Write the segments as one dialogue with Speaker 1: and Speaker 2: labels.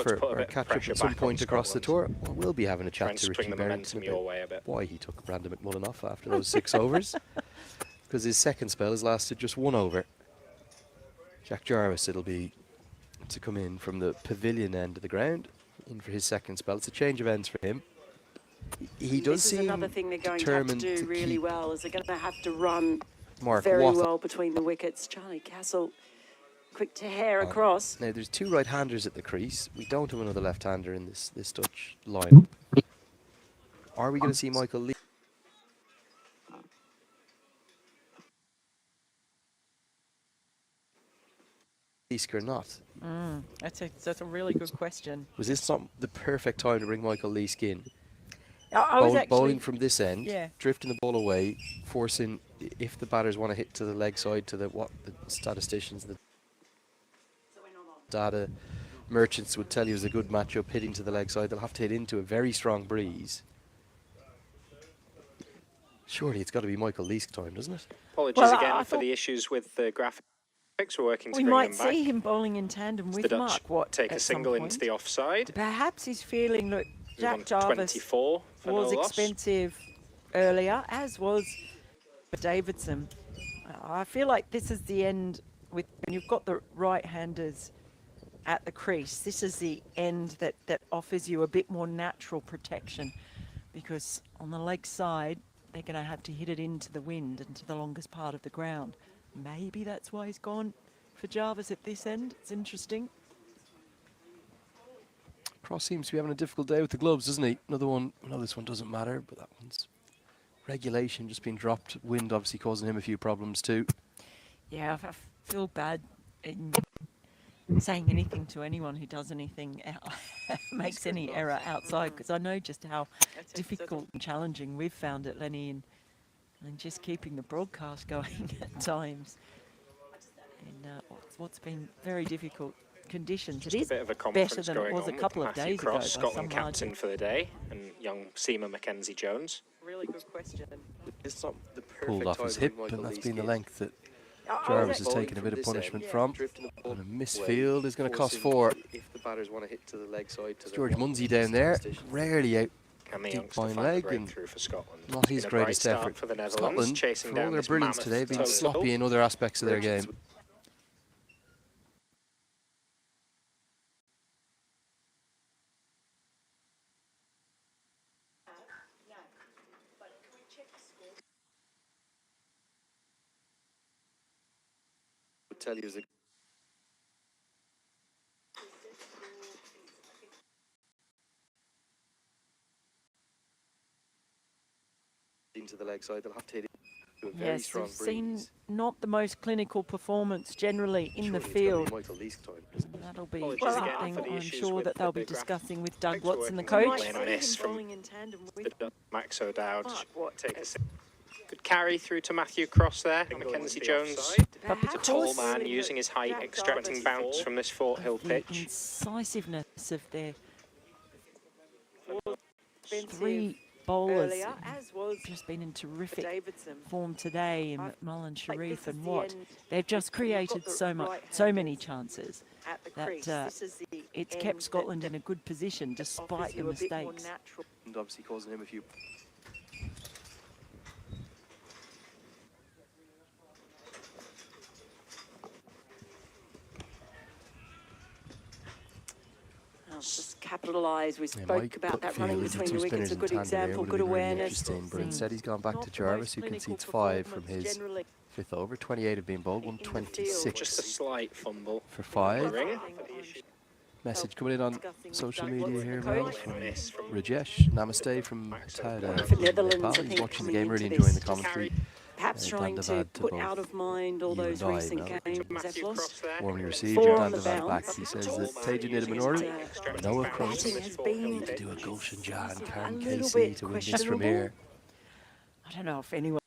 Speaker 1: for our catch-up at some point across the tour. We'll be having a chat to Richie Barrington about why he took Brandon McMullen off after those 6 overs, because his second spell has lasted just 1 over. Jack Jarvis, it'll be to come in from the pavilion end of the ground in for his second spell. It's a change of ends for him. He does seem
Speaker 2: another thing they're going
Speaker 1: determined
Speaker 2: to have to do really well, is they're going to have to run
Speaker 1: Mark
Speaker 2: very
Speaker 1: Watt
Speaker 2: well between the wickets. Charlie Castle, quick to hair across.
Speaker 1: Now there's 2 right-handers at the crease. We don't have another left-hander in this Dutch lineup. Are we going to see Michael Lee? Or not?
Speaker 3: That's a really good question.
Speaker 1: Was this not the perfect time to bring Michael Leask in?
Speaker 3: I was actually
Speaker 1: bowling from this end,
Speaker 3: yeah,
Speaker 1: drifting the ball away, forcing, if the batters want to hit to the leg side, to what the statisticians, the data merchants would tell you is a good matchup, hitting to the leg side. They'll have to hit into a very strong breeze. Surely it's got to be Michael Leask time, doesn't it?
Speaker 4: Apologies again for the issues with the graphics. We're working to
Speaker 3: we
Speaker 4: bring
Speaker 3: might
Speaker 4: them back.
Speaker 3: see him bowling in tandem with
Speaker 4: the
Speaker 3: Mark
Speaker 4: Dutch
Speaker 3: Watt
Speaker 4: take a single into the offside.
Speaker 3: Perhaps he's feeling that Jack Jarvis
Speaker 4: 24
Speaker 3: was expensive earlier, as was Davidson. I feel like this is the end with when you've got the right-handers at the crease. This is the end that offers you a bit more natural protection, because on the leg side they're going to have to hit it into the wind and to the longest part of the ground. Maybe that's why he's gone for Jarvis at this end. It's interesting.
Speaker 1: Cross seems to be having a difficult day with the gloves, doesn't he? Another one. No, this one doesn't matter, but that one's regulation just been dropped. Wind obviously causing him a few problems too.
Speaker 3: Yeah, I feel bad in saying anything to anyone who does anything, makes any error outside, because I know just how difficult and challenging we've found it, Lenny, and just keeping the broadcast going at times. And what's been very difficult conditions.
Speaker 4: Just
Speaker 3: it is
Speaker 4: a bit of a
Speaker 3: better than it was a couple of days ago.
Speaker 4: Scotland captain for the day, and young Seamer Mackenzie Jones.
Speaker 3: Really good question.
Speaker 1: It's not the pulled off his hip, and that's been the length that Jarvis has taken a bit of punishment from. And a misfield is going to cost 4.
Speaker 5: If the batters want to hit to the leg side,
Speaker 1: George Munsey down there, rarely out
Speaker 4: Can the
Speaker 1: deep fine leg, and
Speaker 4: for Scotland.
Speaker 1: not his greatest effort.
Speaker 4: For the Netherlands,
Speaker 1: Scotland,
Speaker 4: chasing
Speaker 1: for
Speaker 4: down
Speaker 1: all their
Speaker 4: this
Speaker 1: brilliance today, being sloppy in other aspects of their game.
Speaker 5: Tell you into the leg side, they'll have to hit it to a very strong breeze.
Speaker 3: We've seen not the most clinical performance generally in the field. That'll be something I'm sure that they'll be discussing with Doug Watson, the coach.
Speaker 4: Max O'Dowd. Good carry through to Matthew Cross there. Mackenzie Jones, a tall man using his height, extracting bounce from this Fort Hill pitch.
Speaker 3: The incisiveness of their 3 bowlers just been in terrific form today in McMullen, Sharif and Watt. They've just created so many chances that it's kept Scotland in a good position despite the mistakes.
Speaker 5: And obviously causing him a few.
Speaker 2: Just capitalise. We spoke about that running between the wickets. A good example, good awareness.
Speaker 1: But instead he's gone back to Jarvis, who concedes 5 from his 5th over. 28 have been bowled, 126.
Speaker 4: Just a slight fumble
Speaker 1: for 5. Message coming in on social media here now from Rajesh. Namaste from Nepal. He's watching the game, really enjoying the commentary.
Speaker 2: Perhaps trying to put out of mind all those recent games they've lost.
Speaker 1: Warmly received, Dandavad back. He says that Tejan did a minority. Noah Cross to do a Gulshan Jan, Karen Casey to win this from here.
Speaker 3: I don't know if anyone.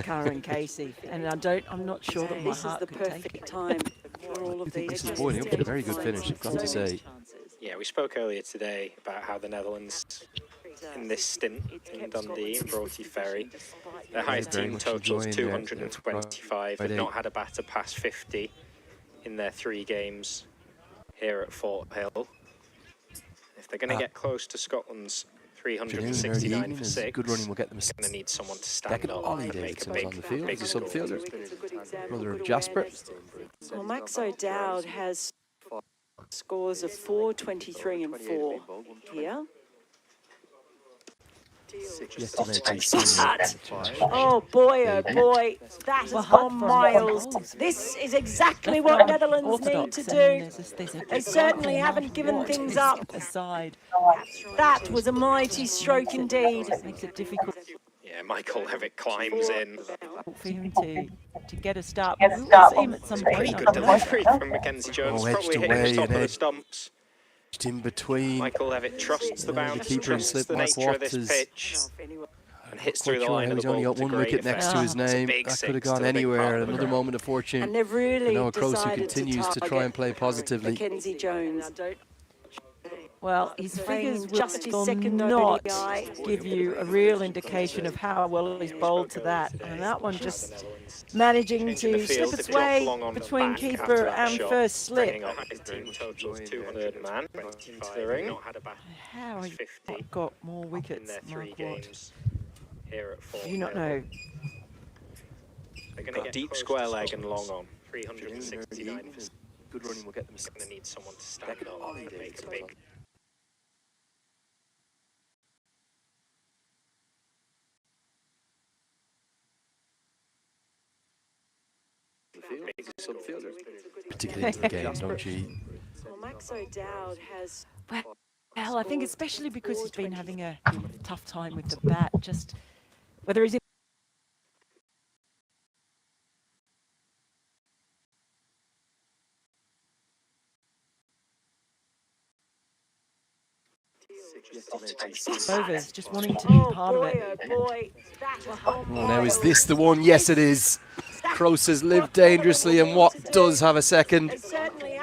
Speaker 3: Karen Casey, and I'm not sure that my heart could take it.
Speaker 2: Time for all of these.
Speaker 1: This is boiling up to a very good finish, I've got to say.
Speaker 4: Yeah, we spoke earlier today about how the Netherlands in this stint in Dundee and Broughty Ferry. Their highest team totals 225. They've not had a batter past 50 in their 3 games here at Fort Hill. If they're going to get close to Scotland's 369 for 6,
Speaker 1: good running will get them
Speaker 4: they're going to need someone to stand up
Speaker 1: Ollie
Speaker 4: and make a
Speaker 1: Davidson's
Speaker 4: big,
Speaker 1: on the field.
Speaker 4: big
Speaker 1: He's a
Speaker 4: score.
Speaker 1: subfielder. Brother of Jasper.
Speaker 2: Well, Max O'Dowd has scores of 4, 23 and 4 here. Oh boy, that has gone miles. This is exactly what Netherlands need to do. They certainly haven't given things up. That was a mighty stroke indeed.
Speaker 3: Makes it difficult
Speaker 4: Yeah, Michael Levitt climbs in.
Speaker 3: for him to get a start. But we will see him at some
Speaker 4: Pretty
Speaker 3: point.
Speaker 4: good delivery from Mackenzie Jones.
Speaker 1: edged
Speaker 4: Probably
Speaker 1: away
Speaker 4: hitting the top
Speaker 1: and
Speaker 4: of the
Speaker 1: edged
Speaker 4: stumps.
Speaker 1: In between.
Speaker 4: Michael Levitt trusts the bounce,
Speaker 1: keeper
Speaker 4: trusts
Speaker 1: slipped.
Speaker 4: the
Speaker 1: Mark
Speaker 4: nature of
Speaker 1: Watts
Speaker 4: this
Speaker 1: is
Speaker 4: pitch, and hits through the line of
Speaker 1: He's
Speaker 4: the
Speaker 1: only
Speaker 4: ball
Speaker 1: got
Speaker 4: to
Speaker 1: one
Speaker 4: great
Speaker 1: wicket next
Speaker 4: effect.
Speaker 1: to his name.
Speaker 4: Big
Speaker 1: That could have
Speaker 4: six
Speaker 1: gone
Speaker 4: to the big
Speaker 1: anywhere.
Speaker 4: part of the
Speaker 1: Another
Speaker 4: ground.
Speaker 1: moment of fortune.
Speaker 2: And they've really
Speaker 1: Noah Cross, who
Speaker 2: decided
Speaker 1: continues to try and play positively.
Speaker 2: Mackenzie Jones.
Speaker 3: Well, his figures will
Speaker 2: just his second
Speaker 3: not
Speaker 2: ODI.
Speaker 3: give you a real indication of how well he's bowled to that. And that one just managing to slip its way between keeper and first slip. How he got more wickets, Mark Watt? Do you not know?
Speaker 4: They're going to get deep square leg and long on. 369.
Speaker 5: Good running will get them.
Speaker 4: Going to need someone to stand up and make a big.
Speaker 1: Particularly into the game, don't you?
Speaker 2: Well, Max O'Dowd has.
Speaker 3: Well, I think especially because he's been having a tough time with the bat, just whether he's in overs, just wanting to be part of it.
Speaker 1: Oh, now is this the one? Yes, it is. Cross has lived dangerously, and Watt does have a second.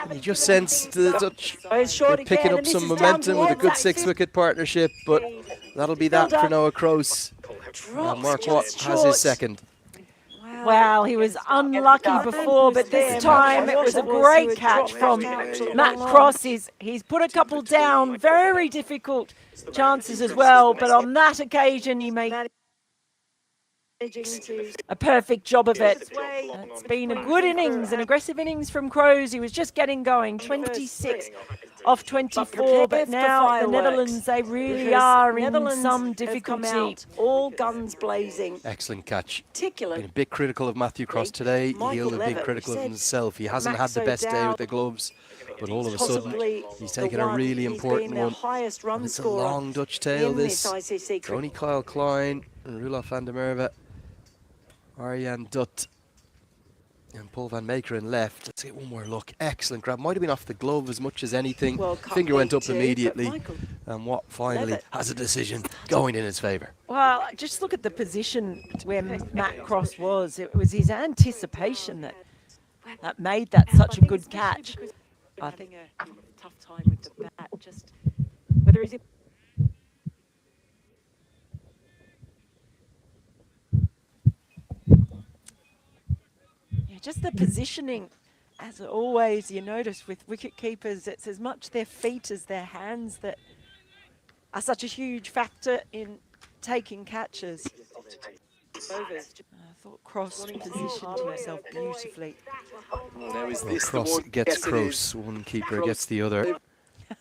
Speaker 1: And you just sense the Dutch are picking up some momentum with a good 6-wicket partnership, but that'll be that for Noah Cross. And Mark Watt has his second.
Speaker 3: Well, he was unlucky before, but this time it was a great catch from Matt Cross. He's put a couple down, very difficult chances as well, but on that occasion he made a perfect job of it. It's been a good innings, an aggressive innings from Crows. He was just getting going, 26 off 24, but now the Netherlands, they really are in some difficulty.
Speaker 2: All guns blazing.
Speaker 1: Excellent catch.
Speaker 2: Particular.
Speaker 1: Been a bit critical of Matthew Cross today. He'll have been critical of himself. He hasn't had the best day with the gloves, but all of a sudden he's taken a really important one. And it's a long Dutch tale, this. Only Kyle Klein and Roelof van der Merwe, Arjan Dutt and Paul van Meekeren left. Let's get one more look. Excellent grab. Might have been off the glove as much as anything. Finger went up immediately. And Watt finally has a decision going in his favour.
Speaker 3: Well, just look at the position where Matt Cross was. It was his anticipation that made that such a good catch. I think a tough time with the bat. Just whether he's just the positioning, as always, you notice with wicket keepers, it's as much their feet as their hands that are such a huge factor in taking catches. I thought Cross positioned himself beautifully.
Speaker 5: Now is
Speaker 1: Well,
Speaker 5: this
Speaker 1: Cross
Speaker 5: the one?
Speaker 1: gets
Speaker 5: Yes, it
Speaker 1: Cross,
Speaker 5: is.
Speaker 1: one keeper gets the other. A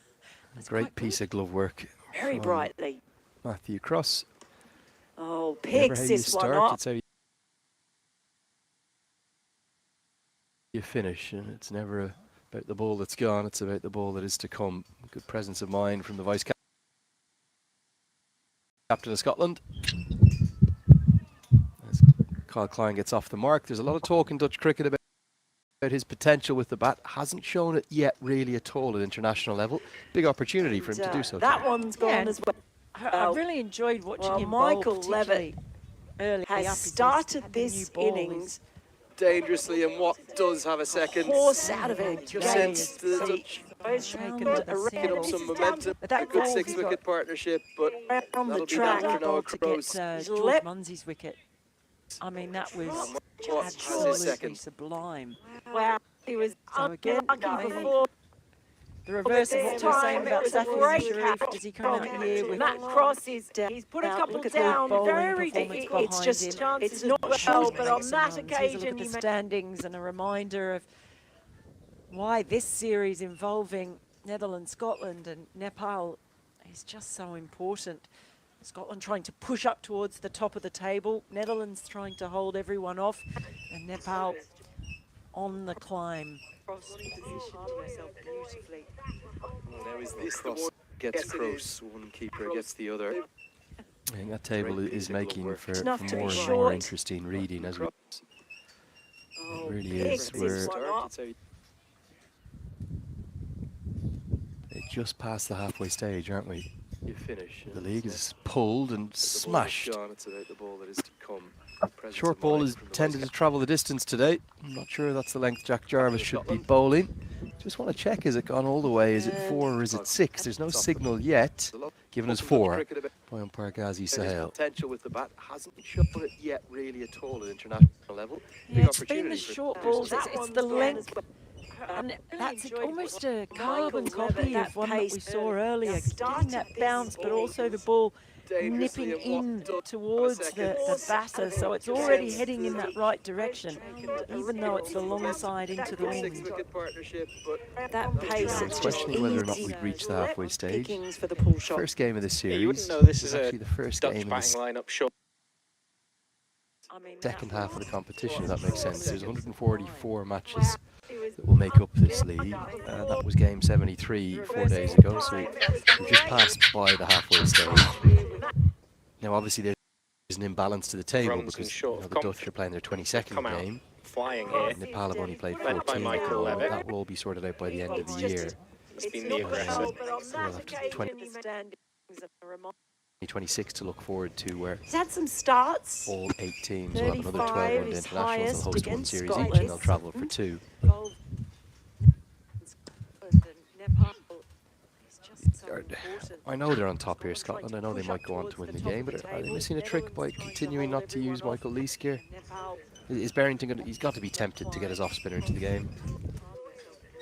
Speaker 1: great piece of glove work.
Speaker 2: Very
Speaker 1: from
Speaker 2: brightly.
Speaker 1: Matthew Cross.
Speaker 2: Oh,
Speaker 1: Never how
Speaker 2: picks
Speaker 1: you
Speaker 2: this one
Speaker 1: start,
Speaker 2: up.
Speaker 1: it's how you finish, and it's never about the ball that's gone, it's about the ball that is to come. Good presence of mind from the vice captain of Scotland. As Kyle Klein gets off the mark, there's a lot of talk in Dutch cricket about his potential with the bat. Hasn't shown it yet really at all at international level. Big opportunity for him to do so.
Speaker 2: That one's gone as well.
Speaker 3: I really enjoyed watching him bowl,
Speaker 2: Michael
Speaker 3: particularly
Speaker 2: Levitt
Speaker 3: early
Speaker 2: has
Speaker 3: up.
Speaker 2: started this innings
Speaker 1: Dangerously, and Watt does have a second.
Speaker 2: horse out of it.
Speaker 1: Just sense the Dutch
Speaker 3: taken to the
Speaker 5: Picking up
Speaker 3: single.
Speaker 5: some momentum.
Speaker 3: But that
Speaker 5: A good
Speaker 3: ball, he's
Speaker 5: 6-wicket partnership, but
Speaker 2: on the
Speaker 5: that'll be
Speaker 2: track.
Speaker 5: that for Noah
Speaker 3: to
Speaker 5: Crows.
Speaker 3: get George Munsey's wicket. I mean, that was
Speaker 5: What has his
Speaker 3: absolutely
Speaker 5: second?
Speaker 3: sublime.
Speaker 2: Wow, he was
Speaker 3: So again,
Speaker 2: unlucky
Speaker 3: maybe
Speaker 2: before.
Speaker 3: the reverse of what we're saying about Safi and Sharif. Does he come out here with
Speaker 2: Matt Cross is down. He's put a couple
Speaker 3: look at the
Speaker 2: down.
Speaker 3: bowling
Speaker 2: Very,
Speaker 3: performance
Speaker 2: it's
Speaker 3: behind
Speaker 2: just
Speaker 3: him.
Speaker 2: it's not well, but on that
Speaker 3: Here's a look
Speaker 2: occasion
Speaker 3: at the
Speaker 2: he made.
Speaker 3: standings and a reminder of why this series involving Netherlands, Scotland and Nepal is just so important. Scotland trying to push up towards the top of the table, Netherlands trying to hold everyone off, and Nepal on the climb.
Speaker 5: Now is this Cross gets Cross, one keeper gets the other.
Speaker 1: I think that table is making for
Speaker 2: enough to be
Speaker 1: more and more
Speaker 2: short.
Speaker 1: interesting reading as we. It really
Speaker 2: big
Speaker 1: is. We're just past the halfway stage, aren't we?
Speaker 5: You finish.
Speaker 1: The league is pulled and
Speaker 5: The ball is
Speaker 1: smashed.
Speaker 5: gone, it's about the ball that is to come. Presence
Speaker 1: Short
Speaker 5: of
Speaker 1: ball
Speaker 5: mind
Speaker 1: is
Speaker 5: from the
Speaker 1: tended
Speaker 5: boys.
Speaker 1: to travel the distance today. I'm not sure that's the length Jack Jarvis should be bowling. Just want to check, is it gone all the way? Is it 4 or is it 6? There's no signal yet, giving us 4 by umpire Ghazi
Speaker 5: His
Speaker 1: Sahel.
Speaker 5: potential with the bat hasn't shown it yet really at all at international level.
Speaker 3: Yeah,
Speaker 5: Big
Speaker 3: it's been the
Speaker 5: opportunity for
Speaker 3: short balls, it's the length. And that's almost a carbon copy of one that we saw earlier, getting that bounce, but also the ball nipping in towards the batter, so it's already heading in that right direction, even though it's the long side into the wing.
Speaker 2: That pace, it's just
Speaker 1: Questioning whether or not
Speaker 2: easy
Speaker 1: we've reached the halfway stage.
Speaker 2: pickings for the pull shot.
Speaker 1: First game of this
Speaker 4: Yeah, you
Speaker 1: series.
Speaker 4: wouldn't know this
Speaker 1: was
Speaker 4: is a
Speaker 1: actually the first
Speaker 4: Dutch
Speaker 1: game in
Speaker 4: batting
Speaker 1: the
Speaker 4: lineup. Sure.
Speaker 1: second half of the competition, if that makes sense. There's 144 matches that will make up this league. That was game 73 4 days ago, so we just passed by the halfway stage. Now, obviously, there's an imbalance to the table
Speaker 4: Runs and
Speaker 1: because
Speaker 4: short of
Speaker 1: the Dutch are playing their 22nd
Speaker 4: Come out
Speaker 1: game.
Speaker 4: flying here.
Speaker 1: Nepal have only played
Speaker 4: Led by
Speaker 1: 14.
Speaker 4: Michael
Speaker 1: But
Speaker 4: Levitt.
Speaker 1: that will all be sorted out by the end of the year.
Speaker 4: It's been the aggressor.
Speaker 2: But on
Speaker 1: We'll
Speaker 2: that
Speaker 1: have to
Speaker 2: occasion he made
Speaker 1: 26 to look forward to, where
Speaker 2: He's had some starts.
Speaker 1: all 8 teams will have another 12
Speaker 2: 35
Speaker 1: one-day
Speaker 2: is
Speaker 1: internationals. They'll
Speaker 2: highest
Speaker 1: host one
Speaker 2: against
Speaker 1: series each
Speaker 2: Scotland.
Speaker 1: and they'll travel for 2. I know they're on top here, Scotland. I know they might go on to win the game, but are they missing a trick by continuing not to use Michael Leask here? Is Barrington going to, he's got to be tempted to get his off-spinner into the game.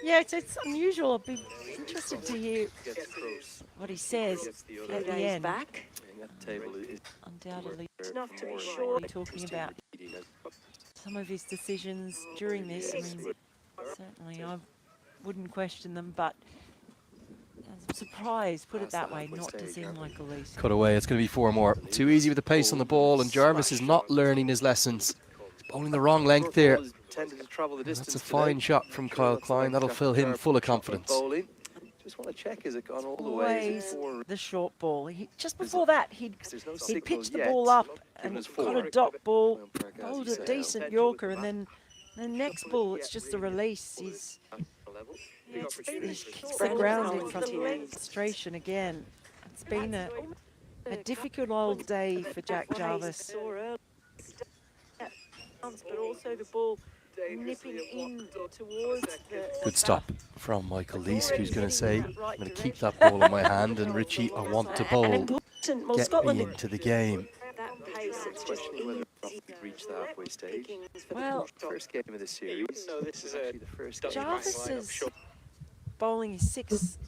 Speaker 3: Yeah, it's unusual. I'll be interested to hear what he says at the end.
Speaker 2: Back.
Speaker 3: Undoubtedly
Speaker 2: Enough to be short.
Speaker 3: talking about some of his decisions during this. I mean, certainly I wouldn't question them, but I'm surprised, put it that way, not to see Michael Leask.
Speaker 1: Cut away, it's going to be 4 more. Too easy with the pace on the ball, and Jarvis is not learning his lessons. He's bowling the wrong length there. That's a fine shot from Kyle Klein. That'll fill him full of confidence.
Speaker 5: Just want to check, is it gone all the way?
Speaker 3: Always the short ball. Just before that, he'd pitched the ball up and got a dot ball, bowled a decent Yorker, and then the next ball, it's just a release. He's kicks the ground in frustration again. It's been a difficult old day for Jack Jarvis. But also the ball nipping in towards the
Speaker 1: Good stop from Michael Leask, who's going to say, I'm going to keep that ball in my hand, and Richie, I want to bowl. Get me into the game.
Speaker 5: Questioning whether or not we've reached the halfway stage.
Speaker 3: Well,
Speaker 5: First game of the series.
Speaker 4: No, this is a
Speaker 5: The first
Speaker 4: Dutch
Speaker 5: game.
Speaker 4: batting lineup.
Speaker 3: Jarvis's
Speaker 4: Sure.
Speaker 3: bowling is 6,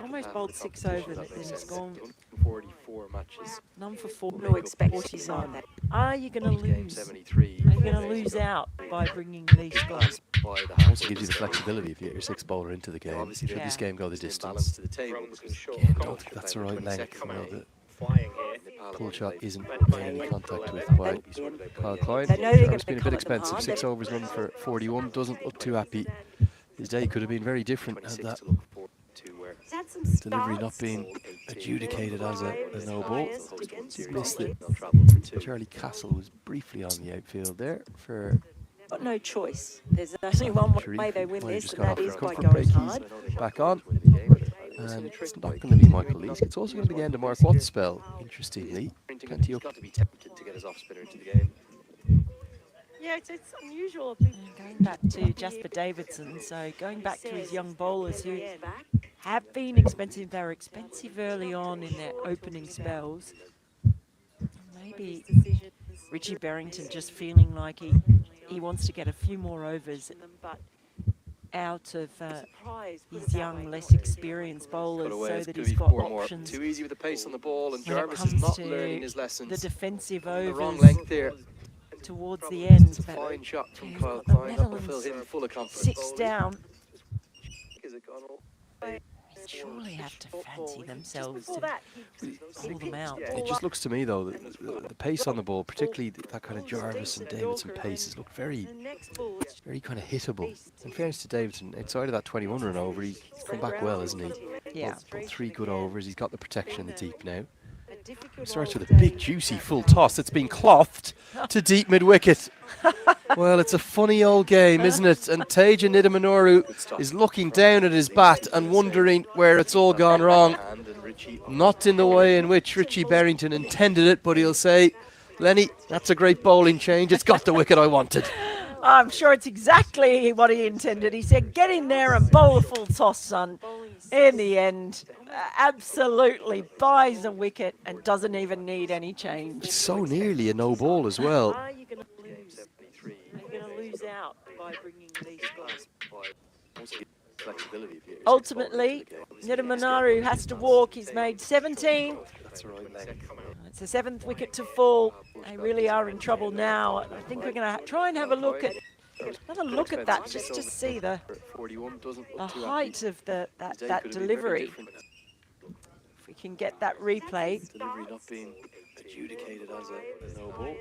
Speaker 3: almost bowled 6 over, but then he's gone
Speaker 5: 44 matches.
Speaker 3: none for 4.
Speaker 2: No expectations on that.
Speaker 3: Are you going to
Speaker 5: Game
Speaker 3: lose?
Speaker 5: 73.
Speaker 3: Are you going to lose out by bringing these guys?
Speaker 5: By the
Speaker 1: Also gives you the flexibility if you get your 6 bowler into the game.
Speaker 5: Obviously,
Speaker 1: Should this
Speaker 3: Yeah.
Speaker 1: game go the
Speaker 5: balance
Speaker 1: distance?
Speaker 5: to the table
Speaker 4: Runs and
Speaker 5: because
Speaker 4: short.
Speaker 1: Again,
Speaker 4: Come
Speaker 1: don't
Speaker 4: out.
Speaker 1: think that's the right length.
Speaker 4: Come
Speaker 1: You know,
Speaker 4: out.
Speaker 1: the
Speaker 4: Flying here.
Speaker 1: pull shot isn't
Speaker 2: But
Speaker 1: made any contact with by Kyle Klein.
Speaker 2: They know they're
Speaker 1: Jarvis
Speaker 2: gonna
Speaker 1: been a bit
Speaker 2: come at them
Speaker 1: expensive.
Speaker 2: hard.
Speaker 1: 6 overs run for 41. Doesn't look too happy. His day could have been very different had
Speaker 5: 26
Speaker 1: that
Speaker 5: to look forward to, where
Speaker 2: He's had some
Speaker 1: delivery not
Speaker 2: starts.
Speaker 1: being adjudicated as a no ball. He's missed it.
Speaker 5: they'll travel for 2.
Speaker 1: Charlie Castle was briefly on the outfield there for
Speaker 2: Got no choice. There's only one
Speaker 1: Sharif.
Speaker 2: way they win
Speaker 1: Well, he
Speaker 2: this,
Speaker 1: just
Speaker 2: and
Speaker 1: got
Speaker 2: that
Speaker 1: off
Speaker 2: is
Speaker 1: for
Speaker 2: by
Speaker 1: comfort
Speaker 2: going
Speaker 1: break.
Speaker 2: hard.
Speaker 1: He's back on. And it's not going to be Michael Leask. It's also going to be the end of Mark Watt's spell, interestingly. Plenty up.
Speaker 5: Got to be tempted to get his off spinner into the game.
Speaker 2: Yeah, it's unusual.
Speaker 3: Going back to Jasper Davidson, so going back to his young bowlers who have been expensive. They were expensive early on in their opening spells. Maybe Richie Berrington just feeling like he wants to get a few more overs out of his young, less experienced bowlers, so that he's got options.
Speaker 5: Too easy with the pace on the ball, and
Speaker 3: when it
Speaker 5: Jarvis is
Speaker 3: comes
Speaker 5: not
Speaker 3: to
Speaker 5: learning his lessons.
Speaker 3: the defensive
Speaker 5: The wrong
Speaker 3: overs
Speaker 5: length there.
Speaker 3: towards the end.
Speaker 5: It's a fine shot from
Speaker 3: you've
Speaker 5: Kyle
Speaker 3: got the
Speaker 5: Klein. That will fill
Speaker 3: Netherlands
Speaker 5: him full of confidence.
Speaker 3: 6 down.
Speaker 5: Is it gone all?
Speaker 3: Surely have to fancy themselves to pull them out.
Speaker 1: It just looks to me, though, that the pace on the ball, particularly that kind of Jarvis and Davidson paces, look very kind of hittable. In fairness to Davidson, outside of that 21 run over, he's come back well, hasn't he?
Speaker 3: Yeah.
Speaker 1: Brought 3 good overs. He's got the protection in the deep now. He starts with a big, juicy full toss that's been clothed to deep mid-wicket. Well, it's a funny old game, isn't it? And Teja Nidamanoru is looking down at his bat and wondering where it's all gone wrong. Not in the way in which Richie Berrington intended it, but he'll say, Lenny, that's a great bowling change. It's got the wicket I wanted.
Speaker 3: I'm sure it's exactly what he intended. He said, get in there and bowl a full toss, son. In the end, absolutely buys a wicket and doesn't even need any change.
Speaker 1: It's so nearly a no ball as well.
Speaker 2: Are you going to lose out by bringing these guys?
Speaker 3: Ultimately, Nidamanoru has to walk. He's made 17.
Speaker 5: That's right.
Speaker 3: It's the 7th wicket to fall. They really are in trouble now. I think we're going to try and have a look at that just to see the height of that delivery. If we can get that replay.
Speaker 5: Delivery not being adjudicated as a no ball.